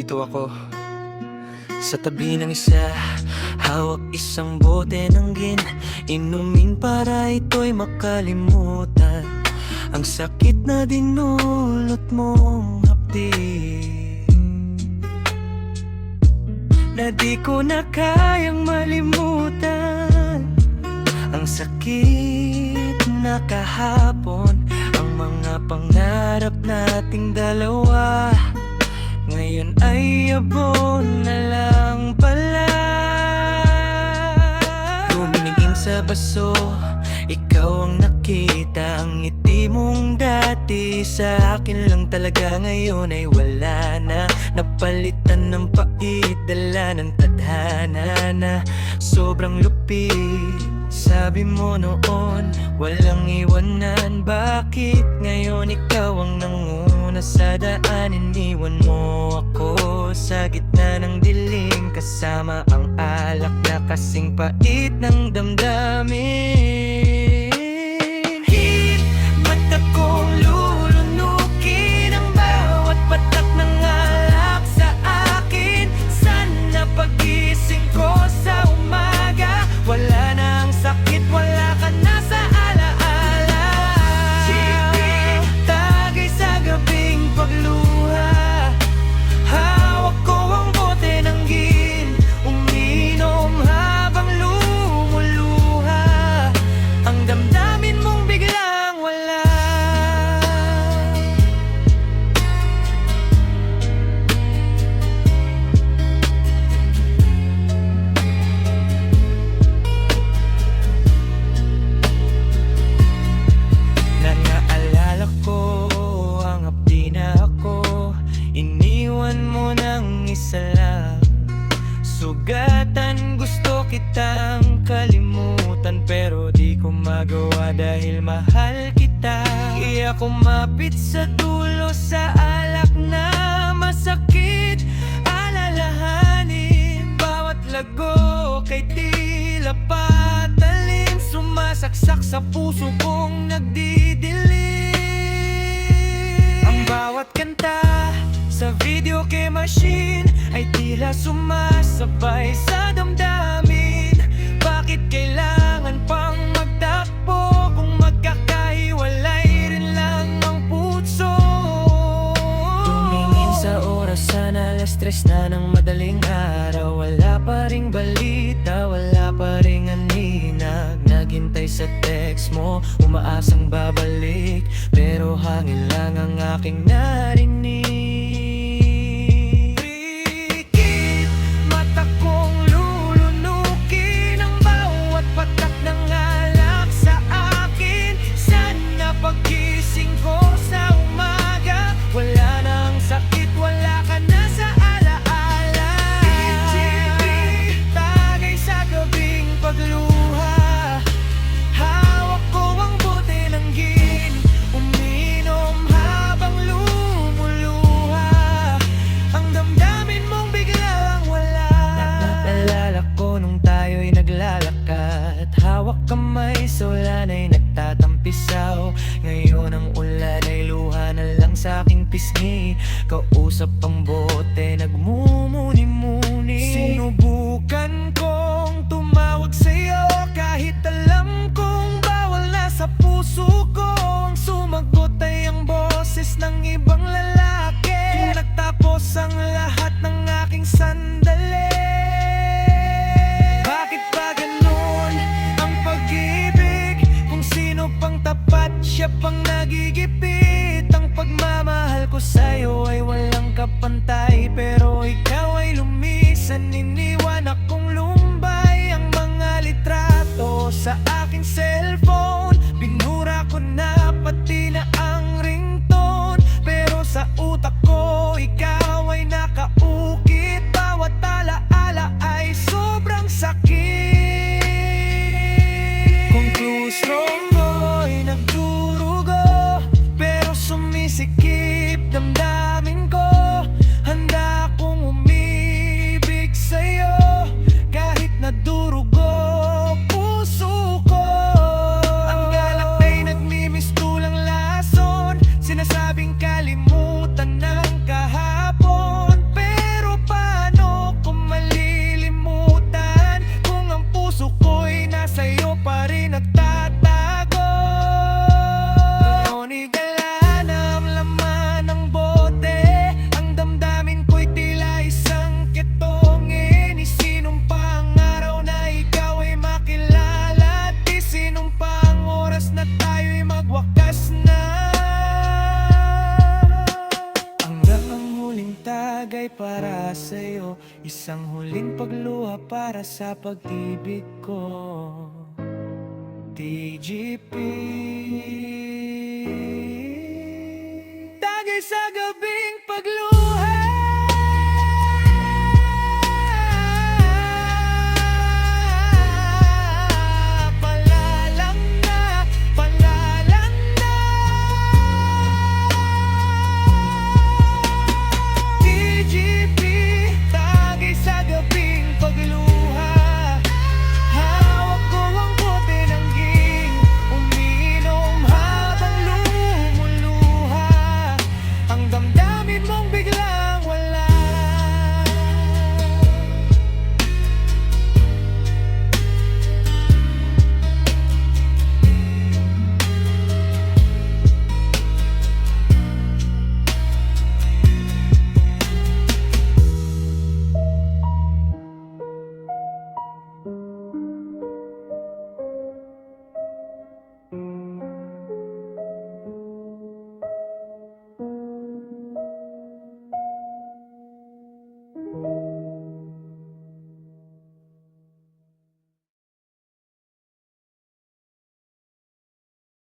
Nandito ako sa tabi ng isa, hawak isang bote ng gin, inumin para ito'y makalimutan ang sakit na dinulot mong hapdi, na di ko na kayang malimutan. Ang sakit na kahapon, ang mga pangarap nating dalawa, ngayon ay abon na lang pala. Tumingin sa baso, ikaw ang nakita, ang ngiti mong dati sa akin lang talaga ngayon ay wala na. Napalitan ng pait, dala ng tadhana na sobrang lupit. Sabi mo noon, walang iwanan, bakit ngayon ikaw ang nanguna sa daan? Iniwan mo ako sa gitna ng dilim, kasama ang alak na kasing pait ng damdamin. Hit, mata kong lulunukin ang bawat patak ng alak sa akin. Sana pagising ko sa umaga, wala na ang sakit, wala ka na sa alaala. Tagay sa gabing pagluha, hawak ko ang bote ng gin, uminom habang lumuluha. Ang damdamin mong biglang wala. Naalala ko ang hapdi na ako, iniwan mo ng isa lang. Sugatan, gusto kitang kalimutan, pero di ko magawa dahil mahal kita. Kaya kumapit sa dulo sa alak na masakit alalahanin. Bawat lago kay tila patalim, sumasaksak sa puso kong nagdidilim. Ang bawat kanta sa video kay machine ay tila sumasabay sa damdamin. Bakit kailangan pang magtakbo kung magkakahiwalay rin lang ang puso? Tumingin sa oras, sana alas 3 na ng madaling araw. Wala pa ring balita, wala pa ring aninag. Naghintay sa text mo, umaasang babalik, pero hangin lang ang aking narinig. Pagising ko sa umaga, wala na ang sakit, wala ka na sa alaala. Tagay sa gabing pagluha, hawak ko ang bote ng gin, uminom habang lumuluha. Ang damdamin mong biglang wala. Naalala ko nung tayo'y naglalakad, hawak kamay sa ulan ay nagtatampisaw. Ngayon ang ulan ay luha na lang sa aking pisngi. Kausap ang bote, nagmumuni-muni. Sinubukan kong tumawag sa'yo, kahit alam kong bawal na sa puso ko. Ang sumagot ay ang boses ng ibang lalaki. Nagtapos ang lahat ng aking sandali. Bakit ba ganun ang pag-ibig? Kung sino pang tapat, siya pang nagigipit. Ang pagmamahal ko sa'yo ay walang kapantay, pero ikaw ay lumisan, iniwan akong lumbay. Ang mga litrato sa aking cellphone, binura ko na pati na ang ringtone, pero sa utak ko ikaw ay nakaukit. Bawat alaala ay sobrang sakit. Konklusyon ko'y nagdurugo, pero sumisikip damdamin ko. Handa akong umibig sa'yo. Isang huling pagluha para sa pag-ibig ko. TGP. Tagay sa gabing pagluha.